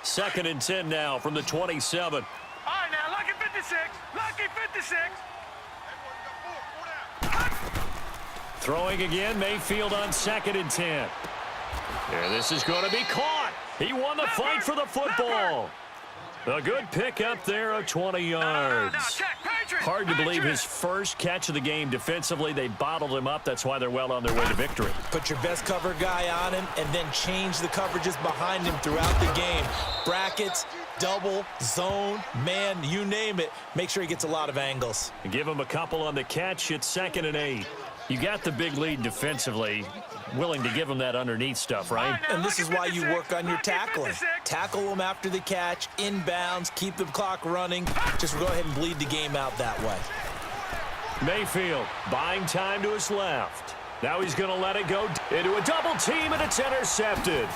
2nd and 10 now from the 27. All right, now, lucky 56. Lucky 56. Throwing again, Mayfield on 2nd and 10. And this is going to be caught. He won the fight for the football. A good pick up there of 20 yards. Hard to believe his first catch of the game defensively. They bottled him up. That's why they're well on their way to victory. Put your best cover guy on him and then change the coverages behind him throughout the game. Brackets, double, zone, man, you name it. Make sure he gets a lot of angles. Give him a couple on the catch. It's 2nd and 8. You got the big lead defensively. Willing to give him that underneath stuff, right? And this is why you work on your tackling. Tackle them after the catch, inbounds, keep the clock running. Just go ahead and bleed the game out that way. Mayfield buying time to his left. Now he's going to let it go into a double team, and it's intercepted.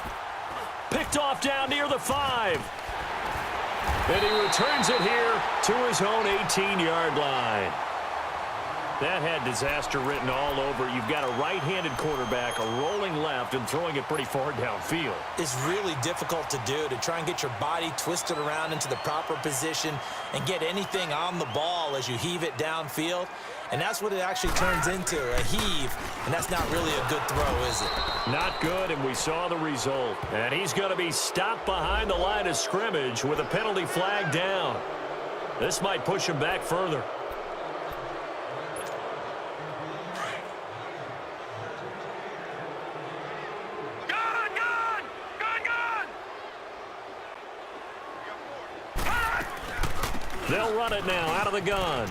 Picked off down near the 5. And he returns it here to his own 18-yard line. That had disaster written all over. You've got a right-handed quarterback, a rolling left, and throwing it pretty far downfield. It's really difficult to do, to try and get your body twisted around into the proper position and get anything on the ball as you heave it downfield. And that's what it actually turns into, a heave. And that's not really a good throw, is it? Not good, and we saw the result. And he's going to be stopped behind the line of scrimmage with a penalty flag down. This might push him back further. They'll run it now out of the gun.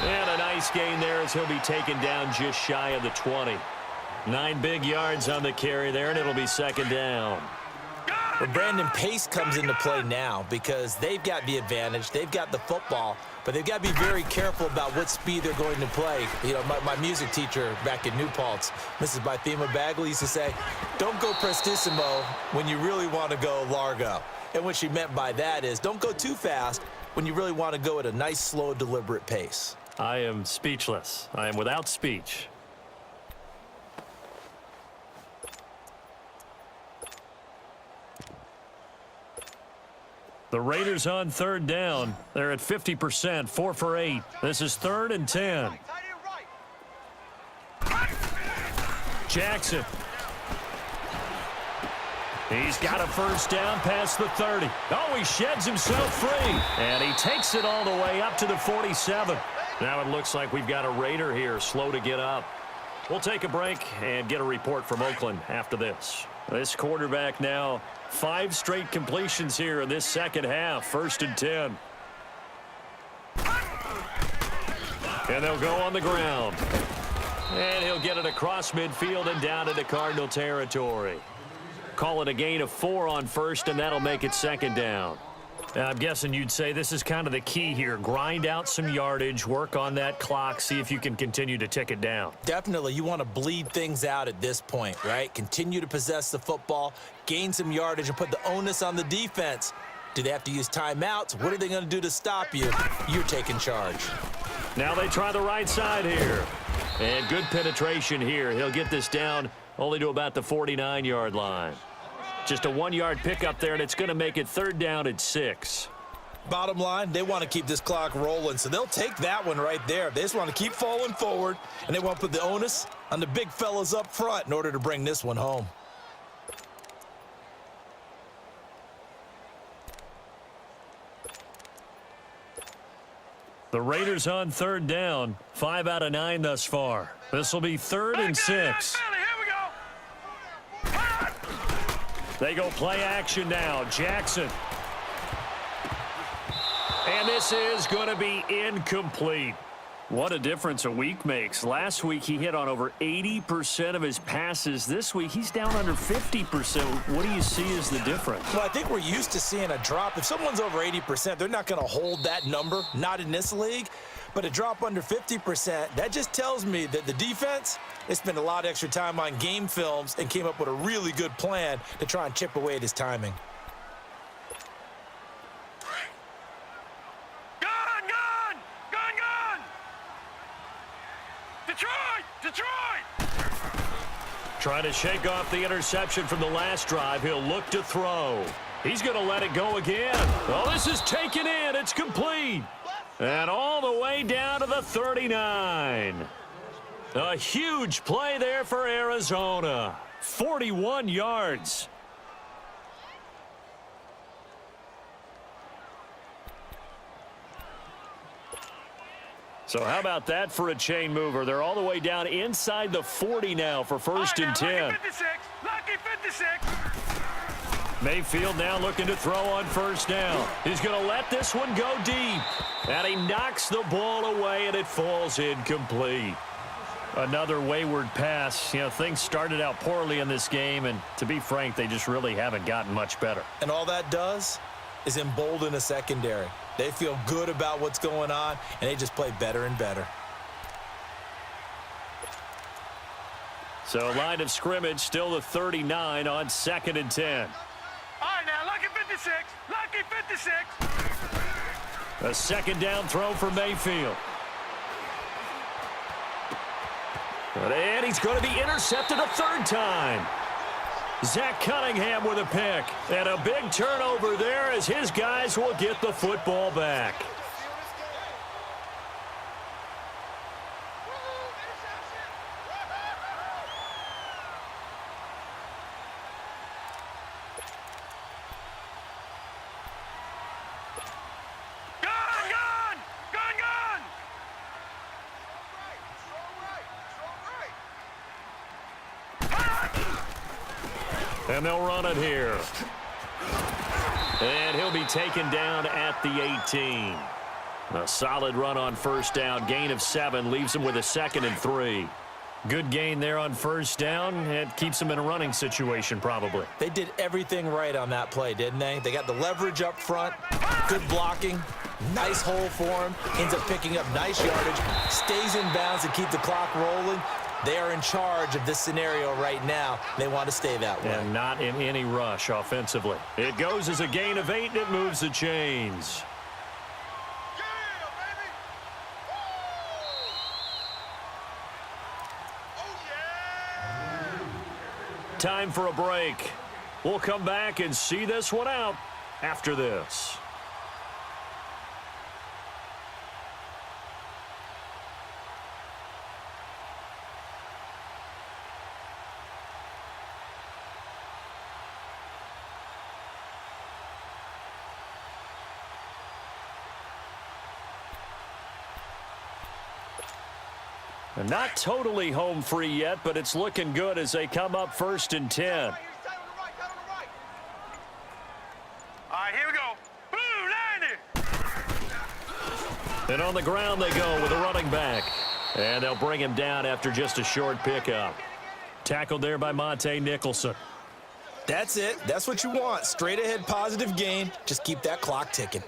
And a nice gain there as he'll be taken down just shy of the 20. 9 big yards on the carry there, and it'll be 2nd down. Well, Brandon, pace comes into play now because they've got the advantage. They've got the football, but they've got to be very careful about what speed they're going to play. You know, my music teacher back in New Paltz, Mrs. Bythema Bagley, used to say, don't go prestissimo when you really want to go largo. And what she meant by that is don't go too fast when you really want to go at a nice, slow, deliberate pace. I am speechless. I am without speech. The Raiders on 3rd down. They're at 50%, 4 for 8. This is 3rd and 10. Jackson. He's got a first down past the 30. Oh, he sheds himself free. And he takes it all the way up to the 47. Now it looks like we've got a Raider here, slow to get up. We'll take a break and get a report from Oakland after this. This quarterback now, 5 straight completions here in this second half, 1st and 10. And they'll go on the ground. And he'll get it across midfield and down into Cardinal territory. Call it a gain of 4 on 1st, and that'll make it 2nd down. I'm guessing you'd say this is kind of the key here. Grind out some yardage, work on that clock, see if you can continue to tick it down. Definitely. You want to bleed things out at this point, right? Continue to possess the football, gain some yardage, and put the onus on the defense. Do they have to use timeouts? What are they going to do to stop you? You're taking charge. Now they try the right side here. And good penetration here. He'll get this down only to about the 49-yard line. Just a 1-yard pickup there, and it's going to make it 3rd down at 6. Bottom line, they want to keep this clock rolling, so they'll take that one right there. They just want to keep falling forward, and they want to put the onus on the big fellas up front in order to bring this one home. The Raiders on 3rd down, 5 out of 9 thus far. This will be 3rd and 6. They go play action now. Jackson. And this is going to be incomplete. What a difference a week makes. Last week he hit on over 80% of his passes. This week he's down under 50%. What do you see as the difference? Well, I think we're used to seeing a drop. If someone's over 80%, they're not going to hold that number, not in this league. But a drop under 50%, that just tells me that the defense, they spent a lot of extra time on game films and came up with a really good plan to try and chip away at his timing. Trying to shake off the interception from the last drive. He'll look to throw. He's going to let it go again. Oh, this is taken in. It's complete. And all the way down to the 39. A huge play there for Arizona. 41 yards. So how about that for a chain mover? They're all the way down inside the 40 now for first and 10. Lucky 56. Lucky 56. Mayfield now looking to throw on first down. He's going to let this one go deep. And he knocks the ball away, and it falls incomplete. Another wayward pass. You know, things started out poorly in this game, and to be frank, they just really haven't gotten much better. And all that does is embolden a secondary. They feel good about what's going on, and they just play better and better. So line of scrimmage still the 39 on 2nd and 10. All right, now, lucky 56. Lucky 56. A second down throw for Mayfield. And he's going to be intercepted a third time. Zach Cunningham with a pick. And a big turnover there as his guys will get the football back. And they'll run it here. And he'll be taken down at the 18. A solid run on first down. Gain of 7 leaves him with a 2nd and 3. Good gain there on first down. It keeps him in a running situation probably. They did everything right on that play, didn't they? They got the leverage up front, good blocking, nice hole for him, ends up picking up nice yardage, stays in bounds to keep the clock rolling. They are in charge of this scenario right now. They want to stay that way. And not in any rush offensively. It goes as a gain of 8, and it moves the chains. Time for a break. We'll come back and see this one out after this. Not totally home free yet, but it's looking good as they come up first and 10. All right, here we go. Blue 90. And on the ground they go with a running back. And they'll bring him down after just a short pickup. Tackled there by Monte Nicholson. That's it. That's what you want. Straight ahead positive gain. Just keep that clock ticking.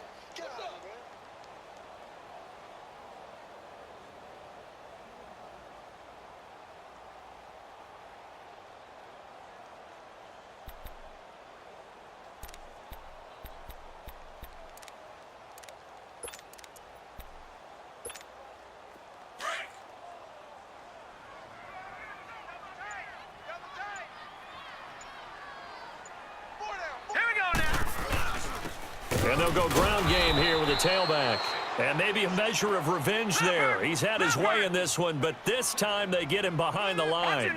And they'll go ground game here with a tailback. And maybe a measure of revenge there. He's had his way in this one, but this time they get him behind the line.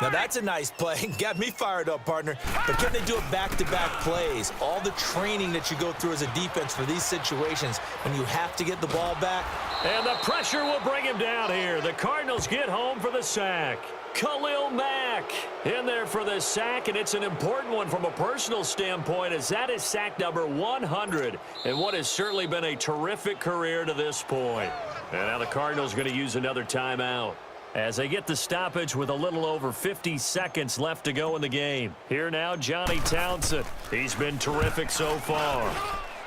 Now that's a nice play. Got me fired up, partner. But can they do it back-to-back plays? All the training that you go through as a defense for these situations when you have to get the ball back. And the pressure will bring him down here. The Cardinals get home for the sack. Khalil Mack in there for the sack, and it's an important one from a personal standpoint as that is sack number 100 and what has certainly been a terrific career to this point. And now the Cardinals are going to use another timeout as they get the stoppage with a little over 50 seconds left to go in the game. Here now, Johnny Townsend. He's been terrific so far.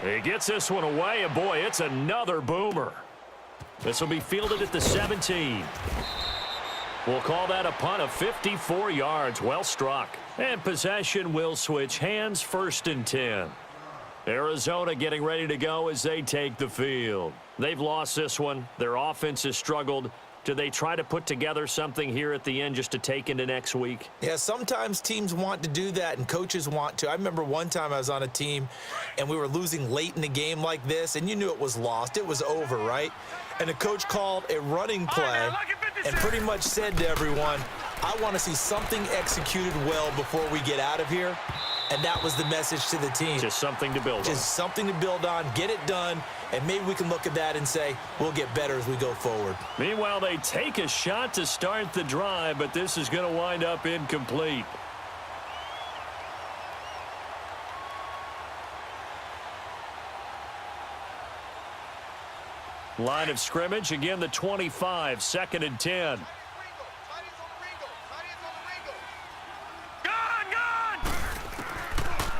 He gets this one away, and boy, it's another boomer. This will be fielded at the 17. We'll call that a punt of 54 yards. Well struck. And possession will switch hands, first and 10. Arizona getting ready to go as they take the field. They've lost this one. Their offense has struggled. Do they try to put together something here at the end just to take into next week? Yeah, sometimes teams want to do that and coaches want to. I remember one time I was on a team and we were losing late in the game like this, and you knew it was lost. It was over, right? And the coach called a running play and pretty much said to everyone, I want to see something executed well before we get out of here. And that was the message to the team. Just something to build on. Just something to build on, get it done, and maybe we can look at that and say, we'll get better as we go forward. Meanwhile, they take a shot to start the drive, but this is going to wind up incomplete. Line of scrimmage, again the 25, 2nd and 10.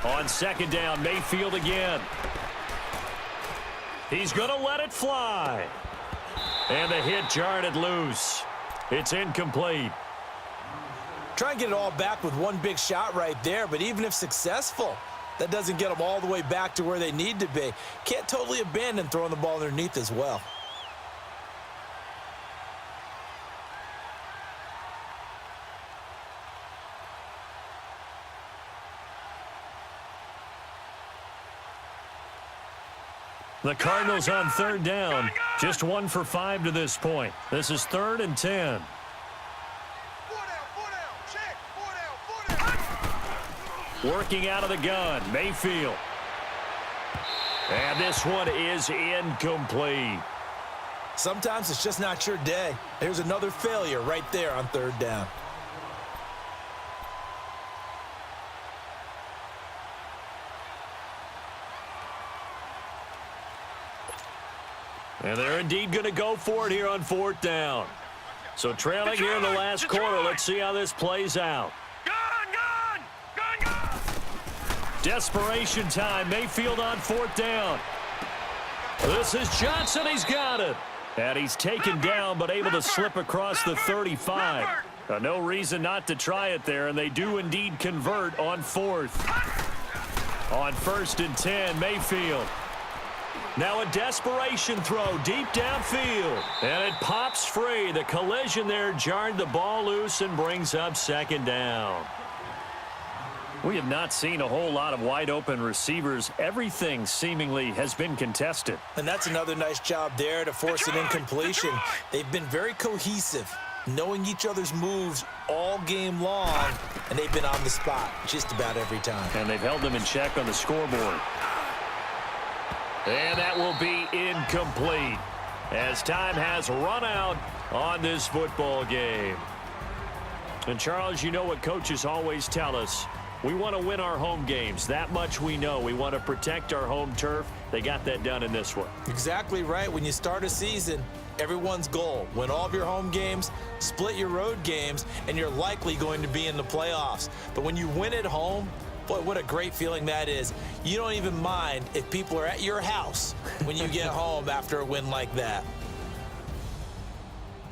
On 2nd down, Mayfield again. He's going to let it fly. And the hit jarred it loose. It's incomplete. Try and get it all back with one big shot right there, but even if successful, that doesn't get them all the way back to where they need to be. Can't totally abandon throwing the ball underneath as well. The Cardinals on 3rd down. Just 1 for 5 to this point. This is 3rd and 10. Working out of the gun, Mayfield. And this one is incomplete. Sometimes it's just not your day. There's another failure right there on 3rd down. And they're indeed going to go for it here on 4th down. So trailing here in the last quarter. Let's see how this plays out. Desperation time. Mayfield on 4th down. This is Johnson. He's got it. And he's taken down but able to slip across the 35. No reason not to try it there, and they do indeed convert on 4th. On 1st and 10, Mayfield. Now a desperation throw deep downfield. And it pops free. The collision there jarred the ball loose and brings up 2nd down. We have not seen a whole lot of wide open receivers. Everything seemingly has been contested. And that's another nice job there to force an incompletion. They've been very cohesive, knowing each other's moves all game long, and they've been on the spot just about every time. And they've held them in check on the scoreboard. And that will be incomplete as time has run out on this football game. And Charles, you know what coaches always tell us. We want to win our home games. That much we know. We want to protect our home turf. They got that done in this one. Exactly right. When you start a season, everyone's goal, win all of your home games, split your road games, and you're likely going to be in the playoffs. But when you win at home, boy, what a great feeling that is. You don't even mind if people are at your house when you get home after a win like that.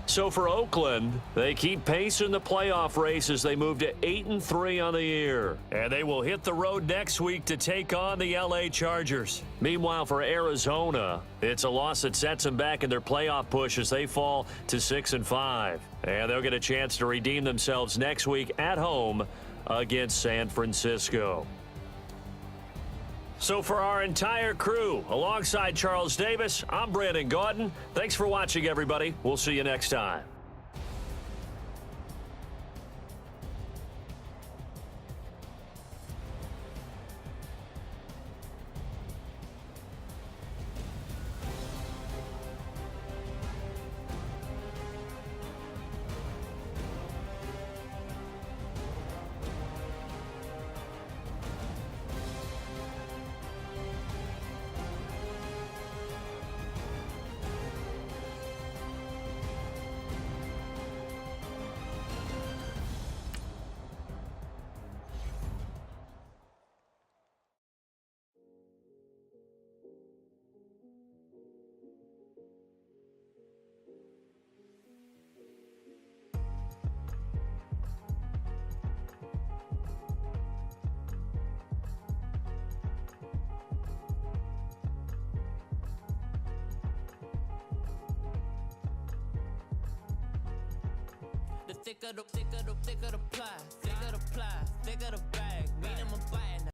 So for Oakland, they keep pace in the playoff race as they move to 8-3 on the year. And they will hit the road next week to take on the LA Chargers. Meanwhile, for Arizona, it's a loss that sets them back in their playoff push as they fall to 6-5. And they'll get a chance to redeem themselves next week at home against San Francisco. So for our entire crew, alongside Charles Davis, I'm Brandon Gaudin. Thanks for watching, everybody. We'll see you next time. thicker the ply, thicker the bag.